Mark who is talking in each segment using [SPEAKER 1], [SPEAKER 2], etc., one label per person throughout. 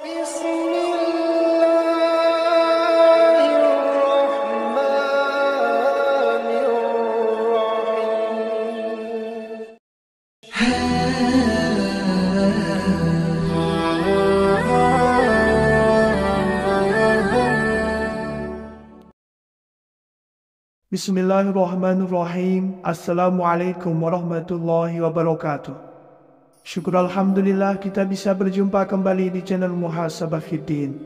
[SPEAKER 1] Bismillahirrahmanirrahim.
[SPEAKER 2] Bismillahirrahmanirrahim. Assalamualaikum warahmatullahi wabarakatuh. Syukur Alhamdulillah kita bisa berjumpa kembali di channel Muhasabah Fiddin.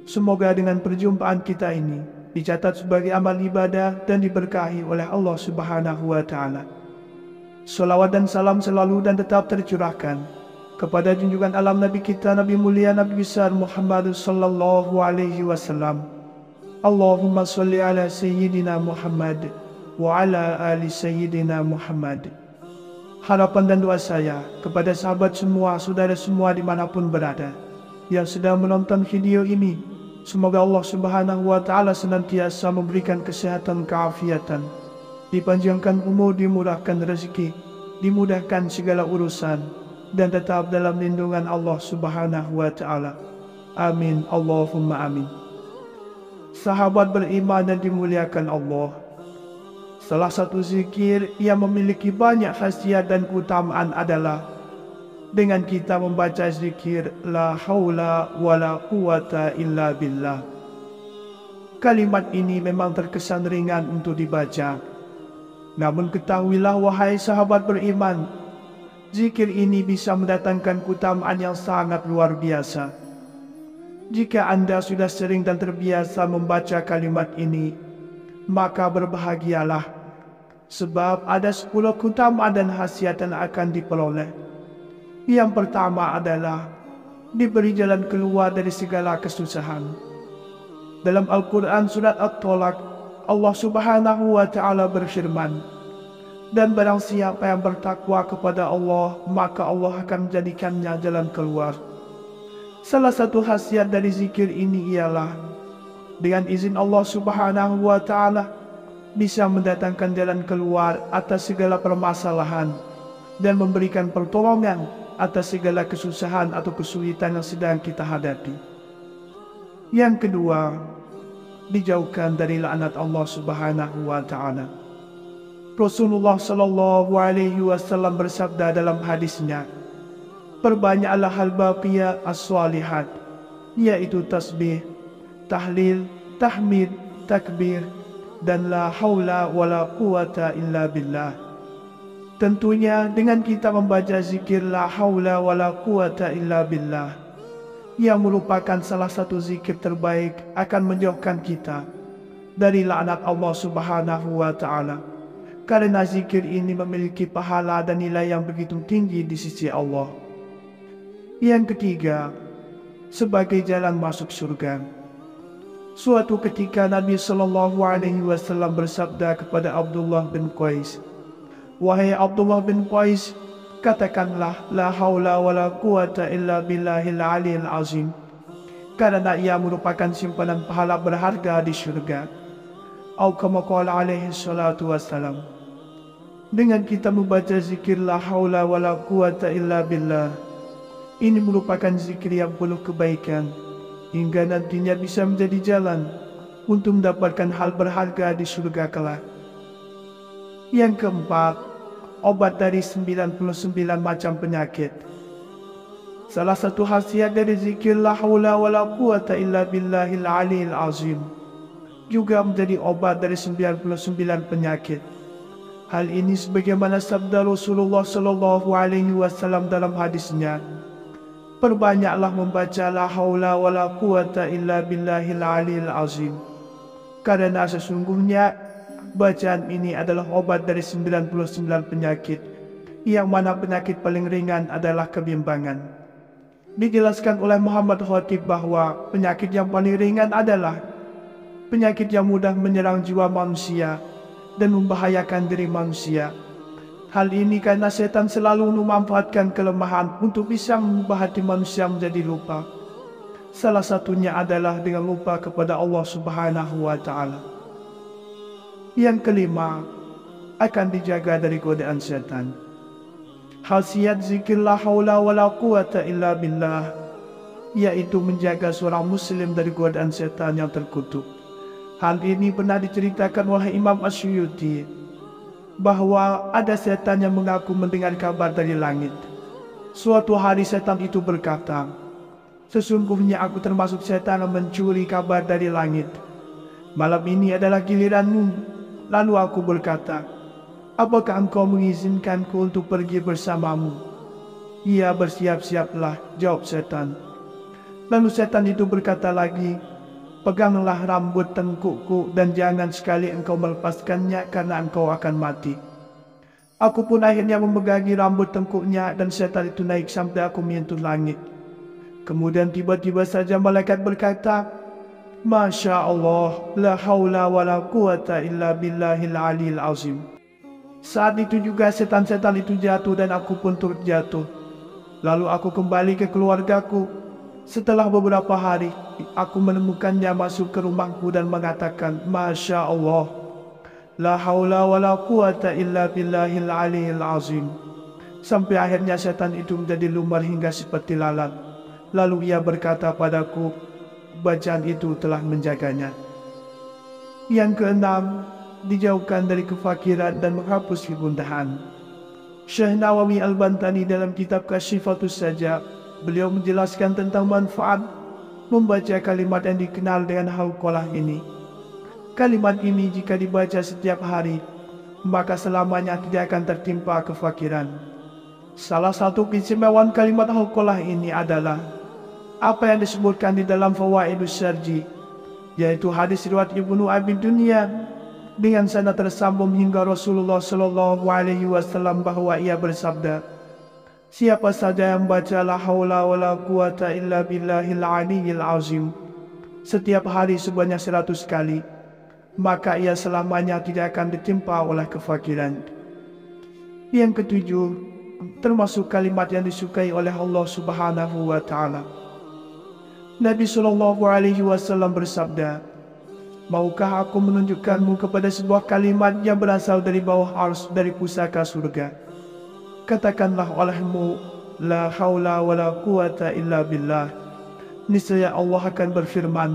[SPEAKER 2] Semoga dengan perjumpaan kita ini dicatat sebagai amal ibadah dan diberkahi oleh Allah Subhanahu wa Ta'ala. Salawat dan salam selalu dan tetap tercurahkan kepada junjungan alam Nabi kita, Nabi mulia, Nabi besar Muhammad sallallahu alaihi wasallam. Allahumma salli ala Sayyidina Muhammad wa ala ali Sayyidina Muhammad. Harapan dan doa saya kepada sahabat semua, saudara semua dimanapun berada yang sedang menonton video ini, semoga Allah Subhanahu wa Ta'ala senantiasa memberikan kesehatan, keafiatan, dipanjangkan umur, dimurahkan rezeki, dimudahkan segala urusan, dan tetap dalam lindungan Allah Subhanahu wa Ta'ala. Amin, Allahumma amin. Sahabat beriman dan dimuliakan Allah, salah satu zikir yang memiliki banyak khasiat dan keutamaan adalah dengan kita membaca zikir La haula wa la quwata illa billah. Kalimat ini memang terkesan ringan untuk dibaca, namun ketahuilah wahai sahabat beriman, zikir ini bisa mendatangkan keutamaan yang sangat luar biasa. Jika Anda sudah sering dan terbiasa membaca kalimat ini, maka berbahagialah, sebab ada 10 keutamaan dan khasiat yang akan diperoleh. Yang pertama adalah diberi jalan keluar dari segala kesusahan. Dalam Al-Quran surat At-Tolak, Allah Subhanahu wa Ta'ala berfirman, dan barang siapa yang bertakwa kepada Allah, maka Allah akan menjadikannya jalan keluar. Salah satu khasiat dari zikir ini ialah dengan izin Allah Subhanahu wa Ta'ala bisa mendatangkan jalan keluar atas segala permasalahan dan memberikan pertolongan atas segala kesusahan atau kesulitan yang sedang kita hadapi. Yang kedua, dijauhkan dari laknat Allah Subhanahu wa Ta'ala. Rasulullah sallallahu alaihi wasallam bersabda dalam hadisnya, perbanyaklah hal baqiyah as-salihat, yaitu tasbih, tahlil, tahmid, takbir, dan la haula wa la quwata illa billah. Tentunya dengan kita membaca zikir la haula wa la quwata illa billah, yang merupakan salah satu zikir terbaik, akan menjauhkan kita dari laknat Allah Subhanahu wa Ta'ala, karena zikir ini memiliki pahala dan nilai yang begitu tinggi di sisi Allah. Yang ketiga, sebagai jalan masuk surga. Suatu ketika Nabi sallallahu alaihi wasallam bersabda kepada Abdullah bin Qais, wahai Abdullah bin Qais, katakanlah la haula wa la quwata illa billahil aliyil azim, karena ia merupakan simpanan pahala berharga di syurga. Atau kama qala alaihi salatu wassalam. Dengan kita membaca zikir la haula wa la quwata illa billah, ini merupakan zikir yang penuh kebaikan, hingga nantinya bisa menjadi jalan untuk mendapatkan hal berharga di surga kelak. Yang keempat, obat dari 99 macam penyakit. Salah satu khasiat dari zikir la haula wa la quwata illa billahil aliyil azim juga menjadi obat dari 99 penyakit. Hal ini sebagaimana sabda Rasulullah sallallahu alaihi wasallam dalam hadisnya, perbanyaklah membaca la haula wa la quwata illa billahil aliyil azim, karena sesungguhnya bacaan ini adalah obat dari 99 penyakit, yang mana penyakit paling ringan adalah kebimbangan. Dijelaskan oleh Muhammad Khatib bahwa penyakit yang paling ringan adalah penyakit yang mudah menyerang jiwa manusia dan membahayakan diri manusia. Hal ini karena setan selalu memanfaatkan kelemahan untuk bisa mengubah hati manusia menjadi lupa. Salah satunya adalah dengan lupa kepada Allah Subhanahu wa Ta'ala. Yang kelima, akan dijaga dari godaan setan. Khasiat zikir la haula wa la quwata illa billah yaitu menjaga seorang muslim dari godaan setan yang terkutuk. Hal ini pernah diceritakan oleh Imam Asyuyuti bahwa ada setan yang mengaku mendengar kabar dari langit. Suatu hari setan itu berkata, "Sesungguhnya aku termasuk setan yang mencuri kabar dari langit. Malam ini adalah giliranmu." Lalu aku berkata, "Apakah engkau mengizinkanku untuk pergi bersamamu?" "Iya, bersiap-siaplah," jawab setan. Lalu setan itu berkata lagi, "Peganglah rambut tengkukku dan jangan sekali engkau melepaskannya karena engkau akan mati." Aku pun akhirnya memegangi rambut tengkuknya dan setan itu naik sampai aku menyentuh langit. Kemudian tiba-tiba saja malaikat berkata, "Masya Allah, la haula wa la quwata illa billahil aliyil azim." Saat itu juga setan-setan itu jatuh dan aku pun turut jatuh. Lalu aku kembali ke keluargaku. Setelah beberapa hari, aku menemukannya masuk ke rumahku dan mengatakan, "Masya Allah, la haula wa la quwata illa billahil aliyil azim." Sampai akhirnya setan itu menjadi lumar hingga seperti lalat. Lalu ia berkata padaku, bacaan itu telah menjaganya. Yang keenam, dijauhkan dari kefakiran dan menghapus kegundahan. Syekh Nawawi Al-Bantani dalam kitab Kasyifatus Sajab, beliau menjelaskan tentang manfaat membaca kalimat yang dikenal dengan hauqalah ini. Kalimat ini jika dibaca setiap hari, maka selamanya tidak akan tertimpa kefakiran. Salah satu keistimewaan kalimat hauqalah ini adalah apa yang disebutkan di dalam Fawaidus Syarji, yaitu hadis riwayat Ibnu Abi Dunya dengan sanad tersambung hingga Rasulullah Shallallahu Alaihi Wasallam bahwa ia bersabda, "Siapa saja yang baca la haula wa la quwata illa billahil aliyil azim setiap hari sebanyak 100 kali, maka ia selamanya tidak akan ditimpa oleh kefakiran." Yang ketujuh, termasuk kalimat yang disukai oleh Allah Subhanahu wa Ta'ala. Nabi Shallallahu Alaihi Wasallam bersabda, "Maukah aku menunjukkanmu kepada sebuah kalimat yang berasal dari bawah ars dari pusaka surga? Katakanlah olehmu, la haula wa la quwata illa billah. Niscaya Allah akan berfirman,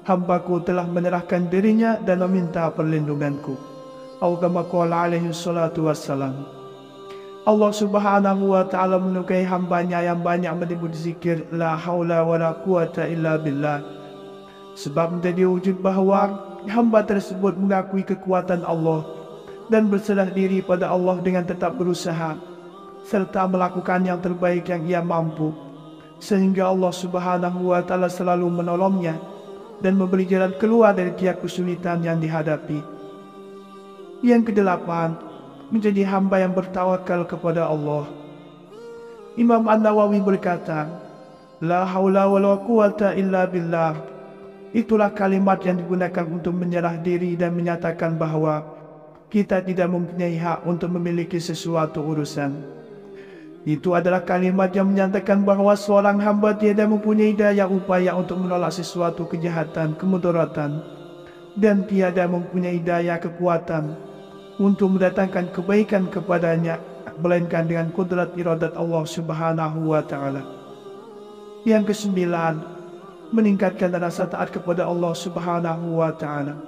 [SPEAKER 2] hambaku telah menyerahkan dirinya dan meminta perlindunganku." Atau kama qala alaihi salatu wassalam. Allah Subhanahu wa Ta'ala menyukai hambanya yang banyak menyebut zikir la haula wa la quwata illa billah, sebab menjadi wujud bahwa hamba tersebut mengakui kekuatan Allah dan berserah diri pada Allah dengan tetap berusaha serta melakukan yang terbaik yang ia mampu, sehingga Allah Subhanahu wa Ta'ala selalu menolongnya dan memberi jalan keluar dari tiap kesulitan yang dihadapi. Yang kedelapan, menjadi hamba yang bertawakal kepada Allah. Imam An-Nawawi berkata, la haula wa la quwata illa billah. Itulah kalimat yang digunakan untuk menyerah diri dan menyatakan bahwa kita tidak mempunyai hak untuk memiliki sesuatu urusan. Itu adalah kalimat yang menyatakan bahwa seorang hamba tiada mempunyai daya upaya untuk menolak sesuatu kejahatan, kemudaratan, dan tiada mempunyai daya kekuatan untuk mendatangkan kebaikan kepadanya, melainkan dengan kudrat iradat Allah Subhanahu wa Ta'ala. Yang kesembilan, meningkatkan rasa taat kepada Allah Subhanahu wa Ta'ala.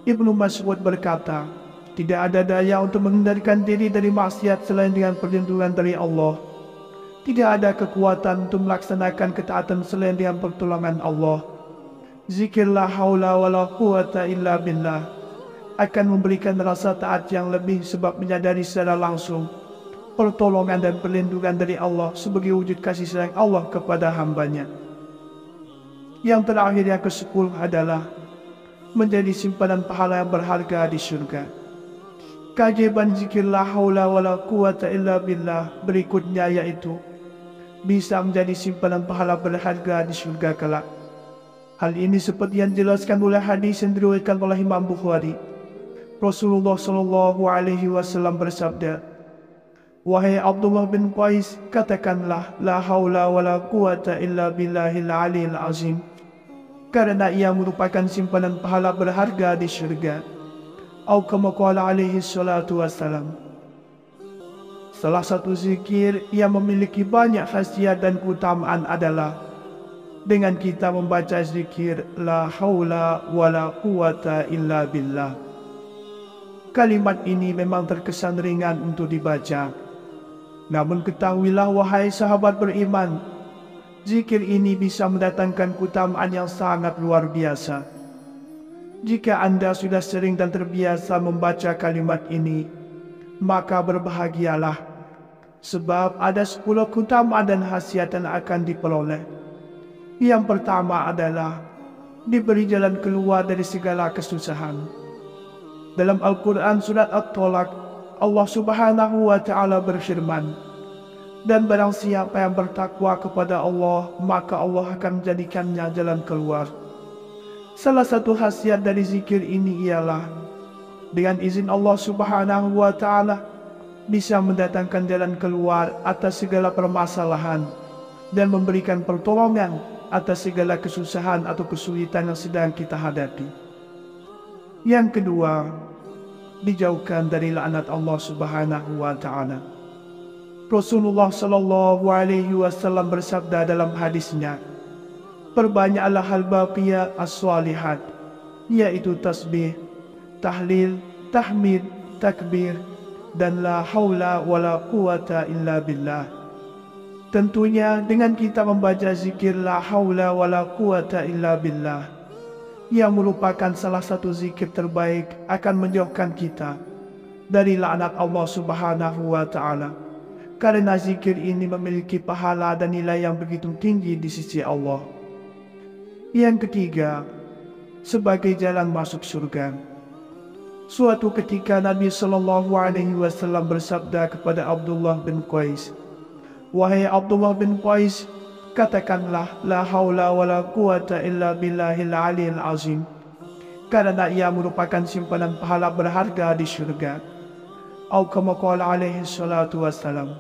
[SPEAKER 2] Ibnu Mas'ud berkata, tidak ada daya untuk menghindarkan diri dari maksiat selain dengan perlindungan dari Allah. Tidak ada kekuatan untuk melaksanakan ketaatan selain dengan pertolongan Allah. Zikir la haula wa la quwata illa billah akan memberikan rasa taat yang lebih sebab menyadari secara langsung pertolongan dan perlindungan dari Allah sebagai wujud kasih sayang Allah kepada hambanya. Yang terakhir, yang ke-10 adalah menjadi simpanan pahala yang berharga di surga. Keajaiban zikir la haula wa la quwata illa billah berikutnya yaitu bisa menjadi simpanan pahala berharga di surga kelak. Hal ini seperti yang dijelaskan oleh hadis yang diriwayatkan oleh Imam Bukhari. Rasulullah Shallallahu Alaihi Wasallam bersabda, "Wahai Abdullah bin Qais, katakanlah la haula wa la quwata illa billahil aliyil azim, karena ia merupakan simpanan pahala berharga di syurga." Atau kama qala alaihi salatu wassalam. Salah satu zikir yang memiliki banyak khasiat dan keutamaan adalah dengan kita membaca zikir la haula wala quwata illa billah. Kalimat ini memang terkesan ringan untuk dibaca. Namun ketahuilah wahai sahabat beriman, zikir ini bisa mendatangkan keutamaan yang sangat luar biasa. Jika Anda sudah sering dan terbiasa membaca kalimat ini, maka berbahagialah, sebab ada 10 keutamaan dan khasiat yang akan diperoleh. Yang pertama adalah diberi jalan keluar dari segala kesusahan. Dalam Al-Quran surat At-Tolak, Allah Subhanahu wa Ta'ala berfirman, dan barang siapa yang bertakwa kepada Allah, maka Allah akan menjadikannya jalan keluar. Salah satu khasiat dari zikir ini ialah dengan izin Allah Subhanahu wa Ta'ala bisa mendatangkan jalan keluar atas segala permasalahan dan memberikan pertolongan atas segala kesusahan atau kesulitan yang sedang kita hadapi. Yang kedua, dijauhkan dari laknat Allah Subhanahu wa Ta'ala. Rasulullah sallallahu alaihi wasallam bersabda dalam hadisnya, perbanyaklah hal baqiyat as-salihat, yaitu tasbih, tahlil, tahmid, takbir, dan la haula wala quwata illa billah. Tentunya dengan kita membaca zikir la haula wala quwata illa billah, yang merupakan salah satu zikir terbaik, akan menjauhkan kita dari laknat Allah Subhanahu wa Ta'ala, karena zikir ini memiliki pahala dan nilai yang begitu tinggi di sisi Allah. Yang ketiga, sebagai jalan masuk surga. Suatu ketika Nabi Sallallahu Alaihi Wasallam bersabda kepada Abdullah bin Qais, wahai Abdullah bin Qais, katakanlah la haula wala quwata illa billahil aliyil azim, karena ia merupakan simpanan pahala berharga di syurga. Atau kama qala alaihi salatu wassalam.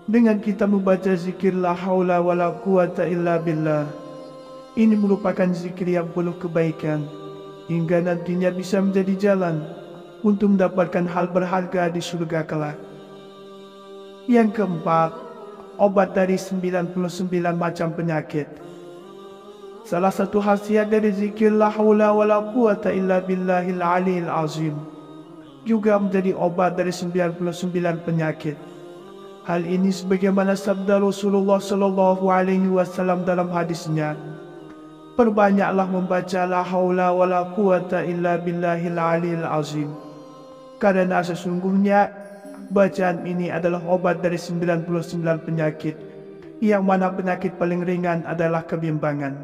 [SPEAKER 2] Dengan kita membaca zikir la haula wala quwata illa billah, ini merupakan zikir yang penuh kebaikan, hingga nantinya bisa menjadi jalan untuk mendapatkan hal berharga di surga kelak. Yang keempat, obat dari 99 macam penyakit. Salah satu khasiat dari zikir la haula wala quwata illa billahil aliyil azim juga menjadi obat dari 99 penyakit. Hal ini sebagaimana sabda Rasulullah sallallahu alaihi wasallam dalam hadisnya, perbanyaklah membaca la haula wala quwata illa billahil aliyil azim, karena sesungguhnya bacaan ini adalah obat dari 99 penyakit, yang mana penyakit paling ringan adalah kebimbangan.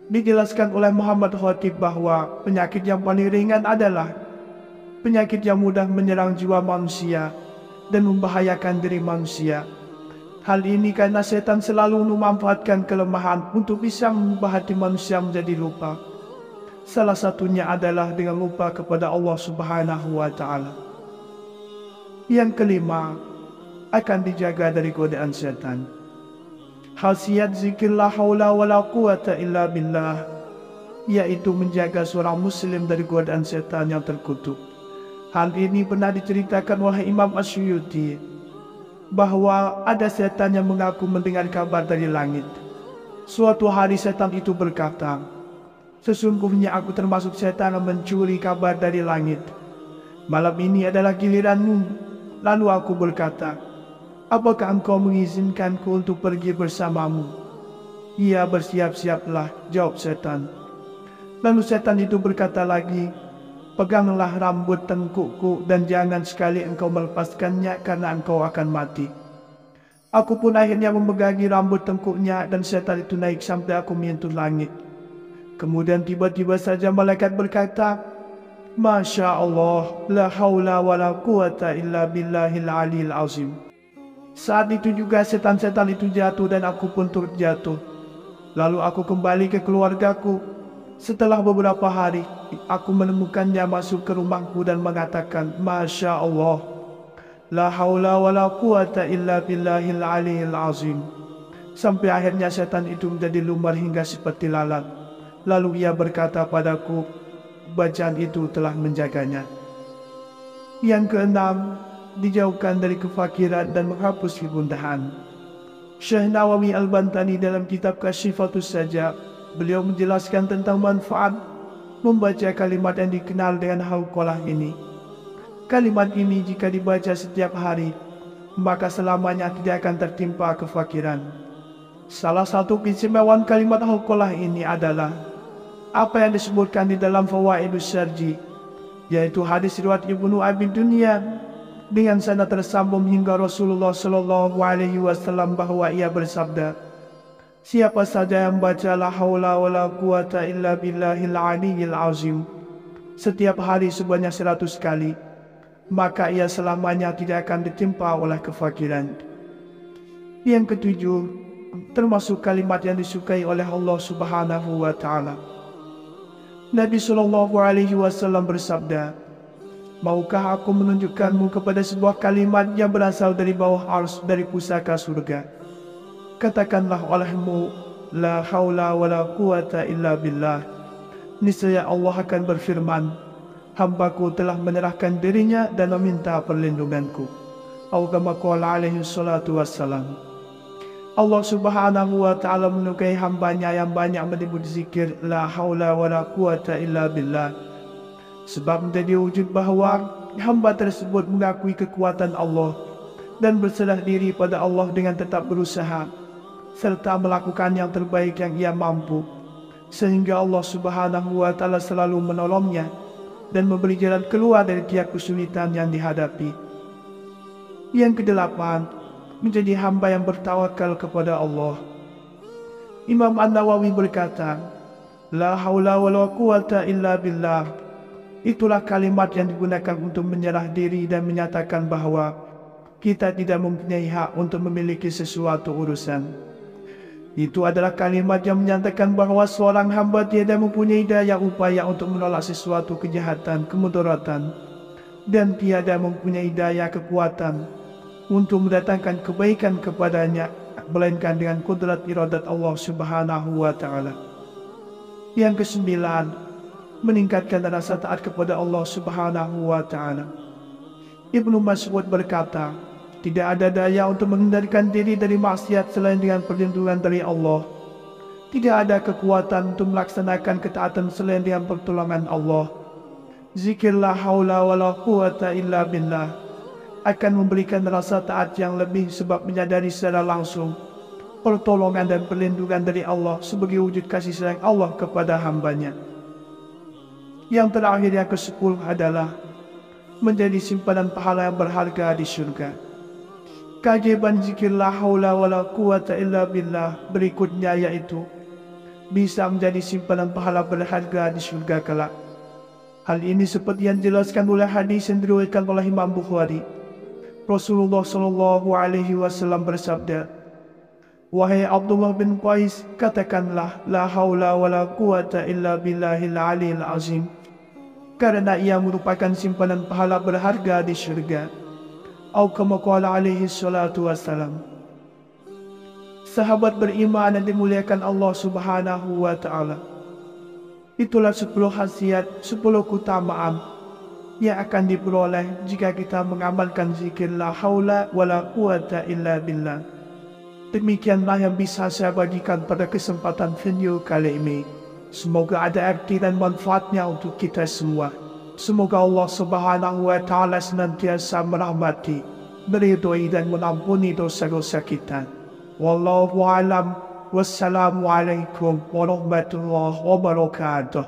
[SPEAKER 2] Dijelaskan oleh Muhammad Khatib bahwa penyakit yang paling ringan adalah penyakit yang mudah menyerang jiwa manusia dan membahayakan diri manusia. Hal ini karena setan selalu memanfaatkan kelemahan untuk bisa mengubah hati manusia menjadi lupa. Salah satunya adalah dengan lupa kepada Allah Subhanahu wa Ta'ala. Yang kelima, akan dijaga dari godaan setan. Khasiat zikir la haula wala quwata illa billah, yaitu menjaga seorang muslim dari godaan setan yang terkutuk. Hal ini pernah diceritakan oleh Imam Asyuyuti, bahwa ada setan yang mengaku mendengar kabar dari langit. Suatu hari setan itu berkata, sesungguhnya aku termasuk setan yang mencuri kabar dari langit. Malam ini adalah giliranmu. Lalu aku berkata, apakah engkau mengizinkanku untuk pergi bersamamu? Ia bersiap-siaplah, jawab setan. Lalu setan itu berkata lagi, peganglah rambut tengkukku dan jangan sekali engkau melepaskannya karena engkau akan mati. Aku pun akhirnya memegangi rambut tengkuknya dan setan itu naik sampai aku menyentuh langit. Kemudian tiba-tiba saja malaikat berkata, Masya Allah, la haula wa la quwata illa billahil aliyil azim. Saat itu juga setan-setan itu jatuh dan aku pun turut jatuh. Lalu aku kembali ke keluargaku. Setelah beberapa hari, aku menemukannya masuk ke rumahku dan mengatakan, Masya Allah, la haula wa la quwata illa billahil aliyil azim. Sampai akhirnya setan itu menjadi lumar hingga seperti lalat. Lalu ia berkata padaku, bacaan itu telah menjaganya. Yang keenam, dijauhkan dari kefakiran dan menghapus kegundahan. Syekh Nawawi Al-Bantani dalam kitab Kasyifatus Sajab, beliau menjelaskan tentang manfaat membaca kalimat yang dikenal dengan hauqalah ini. Kalimat ini jika dibaca setiap hari, maka selamanya tidak akan tertimpa kefakiran. Salah satu keistimewaan kalimat hauqalah ini adalah apa yang disebutkan di dalam Fawaidus Syarji, yaitu hadis riwayat Ibnu Abi Dunya dengan sanad tersambung hingga Rasulullah Shallallahu Alaihi Wasallam bahwa ia bersabda, siapa saja yang baca la haula wala quwata illa billahil aliyyil azim setiap hari sebanyak 100 kali, maka ia selamanya tidak akan ditimpa oleh kefakiran. Yang ketujuh, termasuk kalimat yang disukai oleh Allah Subhanahu wa Ta'ala. Nabi Shallallahu Alaihi Wasallam bersabda, maukah aku menunjukkanmu kepada sebuah kalimat yang berasal dari bawah ars dari pusaka surga? Katakanlah olehmu, la haula wala quwata illa billah. Niscaya Allah akan berfirman, hambaku telah menyerahkan dirinya dan meminta perlindunganku. Atau kama qala alaihi salatu wassalam. Allah Subhanahu wa Ta'ala menyukai hambanya yang banyak menyebut zikir la haula wala quwata illa billah, sebab menjadi wujud bahwa hamba tersebut mengakui kekuatan Allah dan berserah diri pada Allah dengan tetap berusaha serta melakukan yang terbaik yang ia mampu, sehingga Allah Subhanahu wa Ta'ala selalu menolongnya dan memberi jalan keluar dari tiap kesulitan yang dihadapi. Yang kedelapan, menjadi hamba yang bertawakal kepada Allah. Imam An-Nawawi berkata, la haula wala quwata illa billah, itulah kalimat yang digunakan untuk menyerah diri dan menyatakan bahwa kita tidak mempunyai hak untuk memiliki sesuatu urusan. Itu adalah kalimat yang menyatakan bahwa seorang hamba tiada mempunyai daya upaya untuk menolak sesuatu kejahatan, kemudaratan, dan tiada mempunyai daya kekuatan untuk mendatangkan kebaikan kepadanya, melainkan dengan kudrat iradat Allah Subhanahu wa Ta'ala. Yang kesembilan, meningkatkan rasa taat kepada Allah Subhanahu wa Ta'ala. Ibnu Mas'ud berkata, tidak ada daya untuk menghindarkan diri dari maksiat selain dengan perlindungan dari Allah. Tidak ada kekuatan untuk melaksanakan ketaatan selain dengan pertolongan Allah. Zikir la haula wala quwata illa billah akan memberikan rasa taat yang lebih, sebab menyadari secara langsung pertolongan dan perlindungan dari Allah sebagai wujud kasih sayang Allah kepada hambanya. Yang terakhir, yang ke-10 adalah menjadi simpanan pahala yang berharga di surga. Keajaiban zikir la haula wala quwata illa billah berikutnya yaitu bisa menjadi simpanan pahala berharga di surga kelak. Hal ini seperti yang dijelaskan oleh hadis yang diriwayatkan oleh Imam Bukhari. Rasulullah Shallallahu Alaihi Wasallam bersabda, wahai Abdullah bin Qais, katakanlah la haula wala quwata illa billahil aliyil azim, karena ia merupakan simpanan pahala berharga di syurga. Atau kama qala alaihi salatu wassalam. Sahabat beriman yang dimuliakan Allah Subhanahu wa Ta'ala, itulah 10 khasiat, 10 keutamaan yang akan diperoleh jika kita mengamalkan zikir la haula wala quwata illa billah. Demikianlah yang bisa saya bagikan pada kesempatan video kali ini. Semoga ada arti dan manfaatnya untuk kita semua. Semoga Allah Subhanahu wa Ta'ala senantiasa merahmati, meridhoi dan mengampuni dosa-dosa kita. Wallahu a'lam. Wassalamualaikum warahmatullahi wabarakatuh.